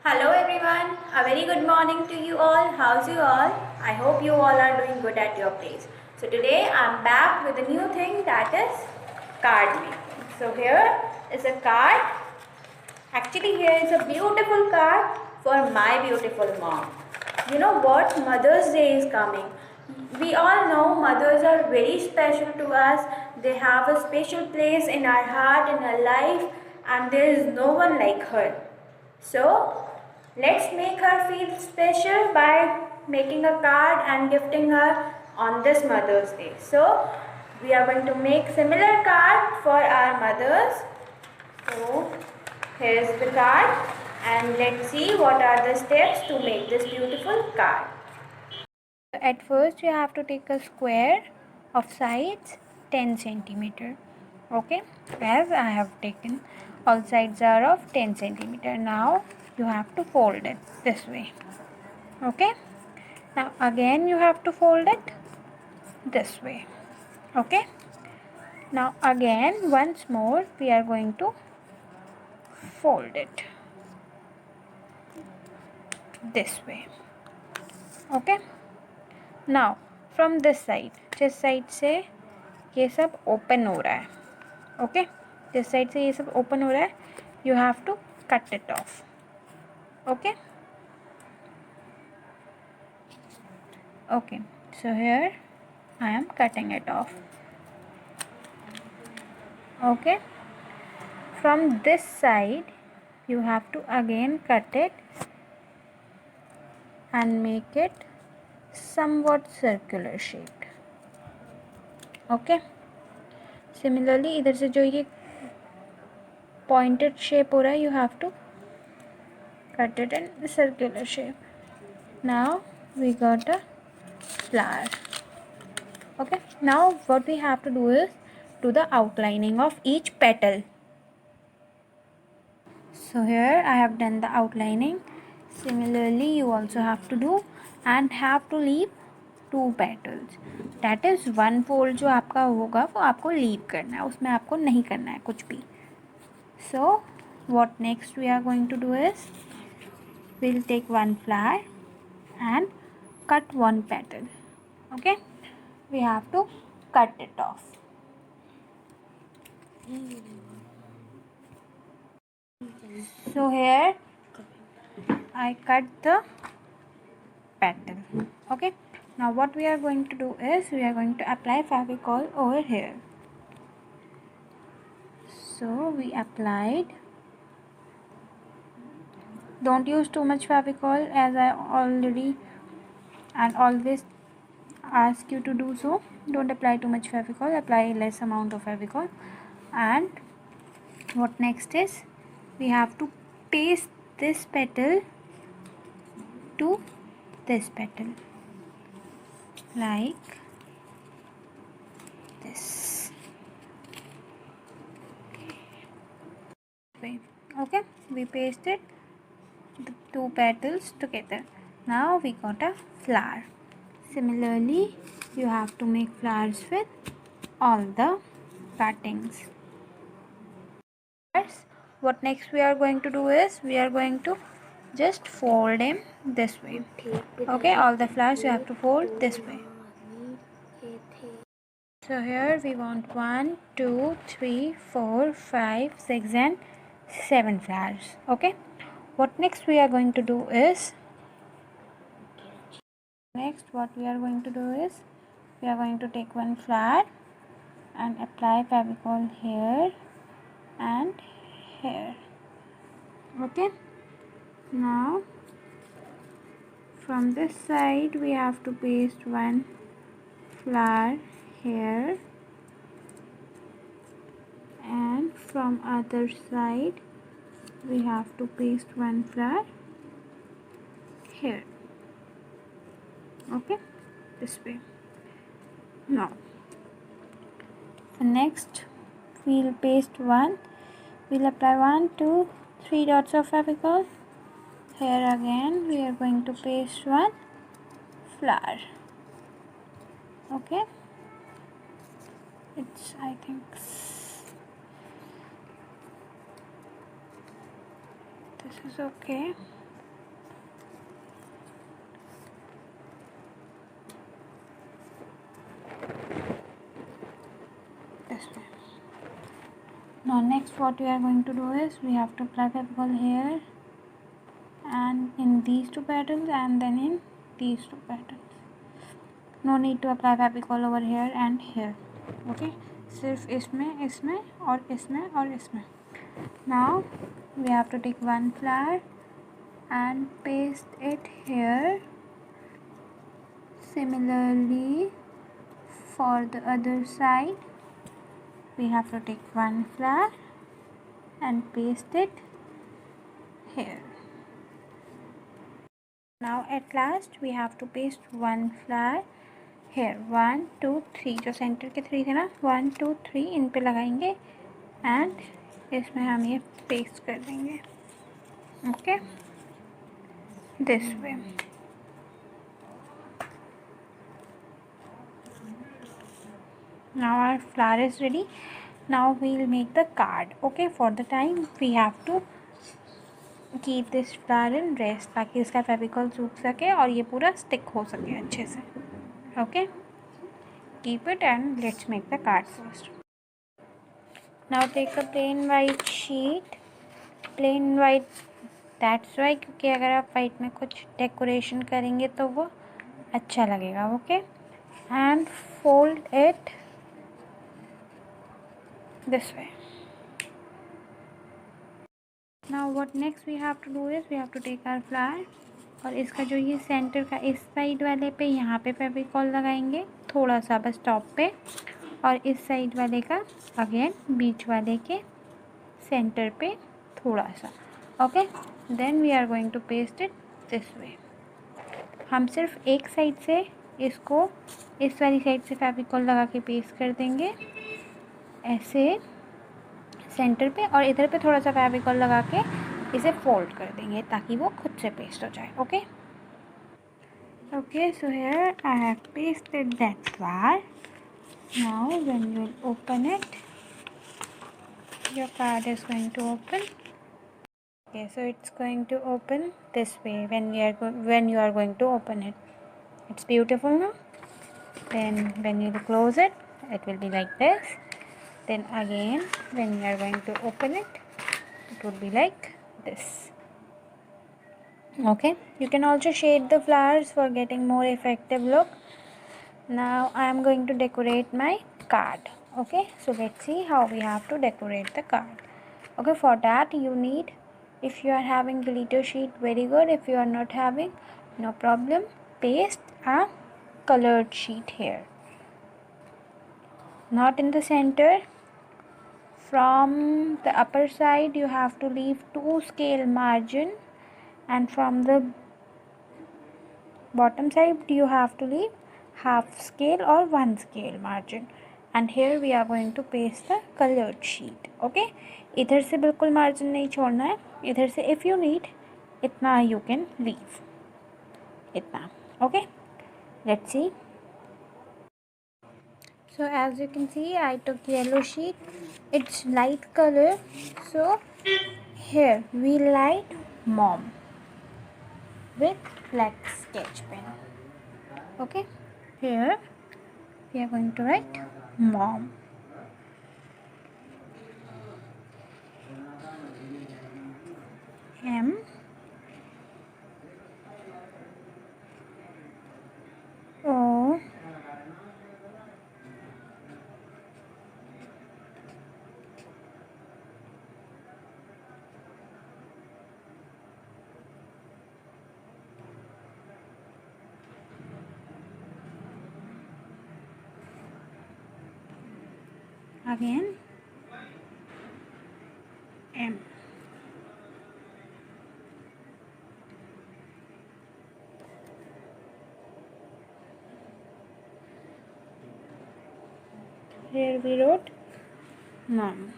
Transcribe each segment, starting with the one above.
Hello everyone, a very good morning to you all. How's you all? I hope you all are doing good at your place. So today I'm back with a new thing, that is card making. So here is a card. Actually here is a beautiful card for my beautiful mom. You know what? Mother's Day is coming. We all know mothers are very special to us. They have a special place in our heart, in our life, and there is no one like her. So let's make her feel special by making a card and gifting her on this Mother's Day. So we are going to make similar card for our mothers. So here's the card and let's see what are the steps to make this beautiful card. At first you have to take a square of sides 10 centimeter. Okay, as I have taken, all sides are of 10 centimeter. Now you have to fold it this way. Okay, now again you have to fold it this way. Okay, now again once more we are going to fold it this way. Okay, now from this side, जिस side से ये सब open हो रहा है, okay, जिस side से ये सब ओपन हो रहा है, you have to cut it off. Okay, okay, so here I am cutting it off. Okay, from this side you have to again cut it and make it somewhat circular shaped. Okay, similarly इधर से जो ये pointed shape हो रहा है, you have to cut it in circular shape. Now we got a flower. Okay, now what we have to do is do the outlining of each petal. So here I have done the outlining. Similarly you also have to do and have to leave 2 petals. That is one fold जो आपका होगा वो आपको leave करना है, उसमें आपको नहीं करना है कुछ भी. So what next we are going to do is we'll take one flower and cut one petal. Okay, we have to cut it off. So here I cut the petal. Okay, now what we are going to do is we are going to apply Fevicol over here. So we applied. Don't use too much Fevicol, as I already and always ask you to do so. Don't apply too much Fevicol, apply less amount of Fevicol. And what next is we have to paste this petal to this petal like this. Okay, we pasted the 2 petals together. Now we got a flower. Similarly you have to make flowers with all the cuttings. What next we are going to do is we are going to just fold them this way. Okay, all the flowers you have to fold this way. So here we want 1, 2, 3, 4, 5, 6 and 7 flowers. Okay, what next we are going to do is we are going to take one flower and apply Fevicol here and here. Okay, now from this side we have to paste one flower here and from other side we have to paste one flower here. Okay, this way. Now the next we'll paste one, we'll apply 1, 2, 3 dots of Fevicol. Here again we are going to paste one flower. Okay, it's I think this is okay. Now next what we are going to do is we have to apply Fevicol here and in these two petals and then in these two petals. No need to apply Fevicol over here and here. Okay, सिर्फ इसमें इसमें और इसमें और इसमें. Now we have to take one flower and paste it here. Similarly for the other side we have to take one flower and paste it here. Now at last we have to paste one flower here. 1 2 3 जो centre के 3 थे ना, 1 2 3 इन पे लगाएंगे and इसमें हम ये paste कर देंगे. Okay, this way. Now our flower is ready. Now we will make the card. Okay, for the time we have to keep this flower in rest ताकि इसका फेविकॉल सूख सके और ये पूरा स्टिक हो सके अच्छे से. Okay, keep it and let's make the card first. Now take a plain white sheet. Plain white, that's why क्योंकि अगर आप वाइट में कुछ डेकोरेशन करेंगे तो वो अच्छा लगेगा. Okay, and fold it this way. Now what next we have to do is we have to take our flower और इसका जो ये सेंटर का इस साइड वाले पे यहाँ पे फेविकॉल लगाएंगे थोड़ा सा बस टॉप पे, और इस साइड वाले का अगेन बीच वाले के सेंटर पे थोड़ा सा. Okay, then we are going to paste it this way. हम सिर्फ एक साइड से इसको इस वाली साइड से फेविकॉल लगा के पेस्ट कर देंगे ऐसे सेंटर पे, और इधर पे थोड़ा सा फेविकॉल लगा के इसे फोल्ड कर देंगे ताकि वो खुद से पेस्ट हो जाए. Okay, okay, so here I have pasted that flower. Now when you open it, your card is going to open. Okay, so it's going to open this way when you are going to open it. It's beautiful now. Then when you close it, it will be like this. Then again when you are going to open it, it would be like this. Okay, you can also shade the flowers for getting more effective look. Now I am going to decorate my card. Okay, so let's see how we have to decorate the card. Okay, for that you need, if you are having glitter sheet, very good. If you are not having, no problem, paste a colored sheet here, not in the center. From the upper side you have to leave 2 scale margin, and from the bottom side you have to leave half scale or 1 scale margin. And here we are going to paste the colored sheet. Okay, इधर से बिल्कुल margin नहीं छोड़ना है, इधर से if you need इतना you can leave इतना. Okay, let's see. So as you can see, I took yellow sheet. It's light color, so here we light mom with black sketch pen. Okay, here we are going to write mom. M O again M. Here we wrote mom.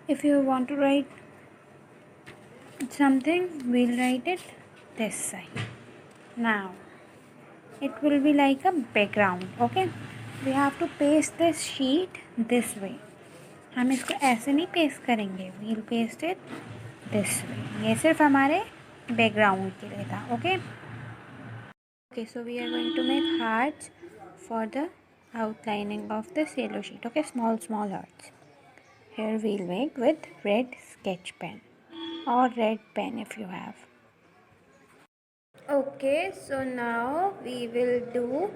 If you want to write something, we'll write it this side. Now it will be like a background. Okay, we have to paste this sheet this way. हम इसको ऐसे नहीं paste करेंगे, we'll paste it this way. ये सिर्फ हमारे background के लिए था. Okay, okay, so we are going to make hearts. for the outlining of this yellow sheet. Okay, small hearts. Here we'll make with red sketch pen or red pen if you have. Okay, so now we will do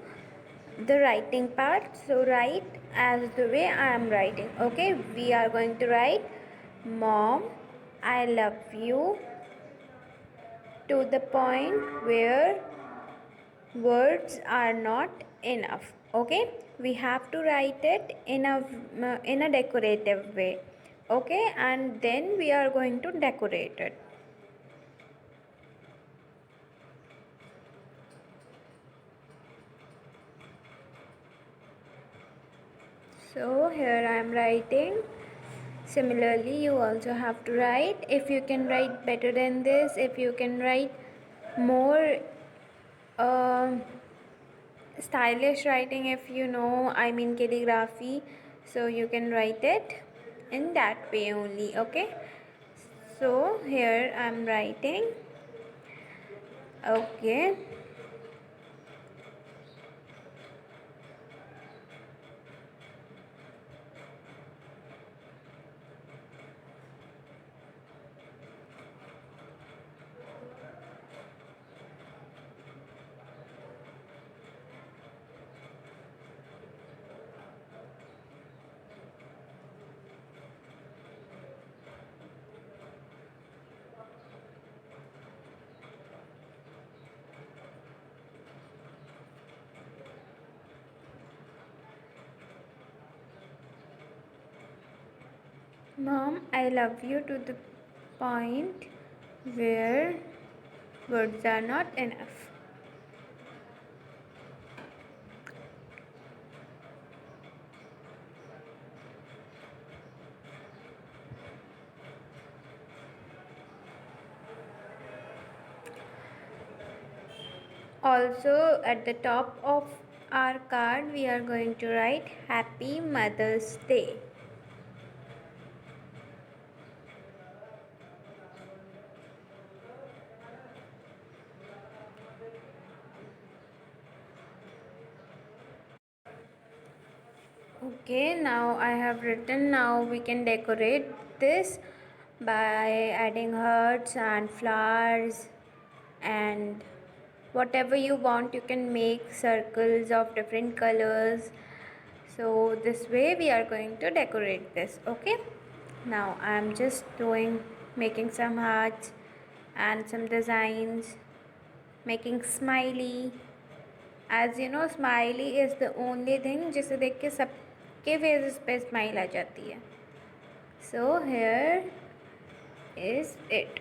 the writing part. So write as the way I am writing. Okay, we are going to write, Mom, I love you, to the point where words are not enough. Okay, we have to write it in a decorative way. Okay, and then we are going to decorate it. So here I am writing. Similarly, you also have to write. If you can write better than this, if you can write more stylish writing, if you know, I mean calligraphy, so you can write it in that way only. Okay, so here I'm writing. Okay, Mom, I love you, to the point where words are not enough. Also, at the top of our card, we are going to write Happy Mother's Day. Okay, now I have written. Now we can decorate this by adding hearts and flowers and whatever you want. You can make circles of different colors. So this way we are going to decorate this. Okay, now I am just making some hearts and some designs, making smiley. As you know, smiley is the only thing जिसे देख के सबके faces पे smile आ जाती है. So here is it.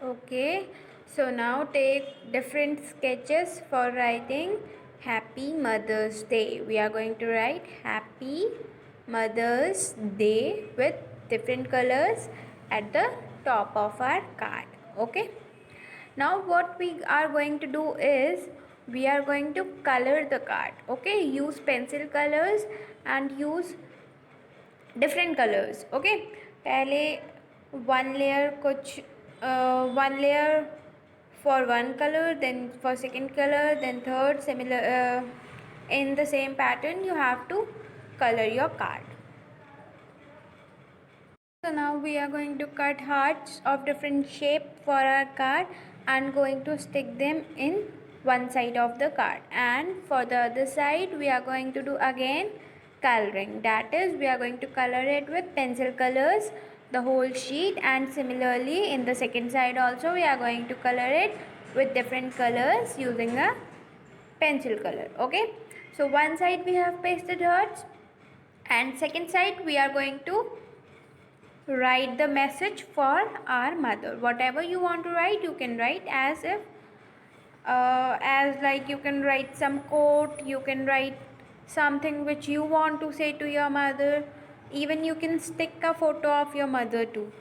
Okay, so now take different sketches for writing Happy Mother's Day. We are going to write Happy Mother's Day with different colors at the top of our card. Okay, now what we are going to do is we are going to color the card. Okay, use pencil colors and use different colors. Okay, पहले one layer for one color, then for second color, then third, similar in the same pattern you have to color your card. So now we are going to cut hearts of different shape for our card and going to stick them in one side of the card, and for the other side we are going to do again coloring. That is, we are going to color it with pencil colors the whole sheet, and similarly in the second side also we are going to color it with different colors using a pencil color. Okay, so one side we have pasted hearts and second side we are going to write the message for our mother. Whatever you want to write, you can write as if as like you can write some quote, you can write something which you want to say to your mother. Even you can stick a photo of your mother too.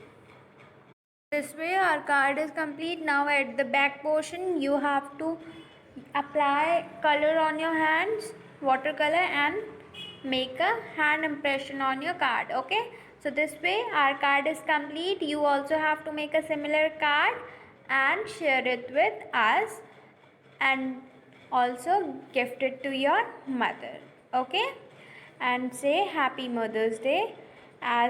This way our card is complete. Now at the back portion you have to apply color on your hands, watercolor, and make a hand impression on your card. Okay, so this way our card is complete. You also have to make a similar card and share it with us, and also gift it to your mother. Okay, and say happy Mother's Day as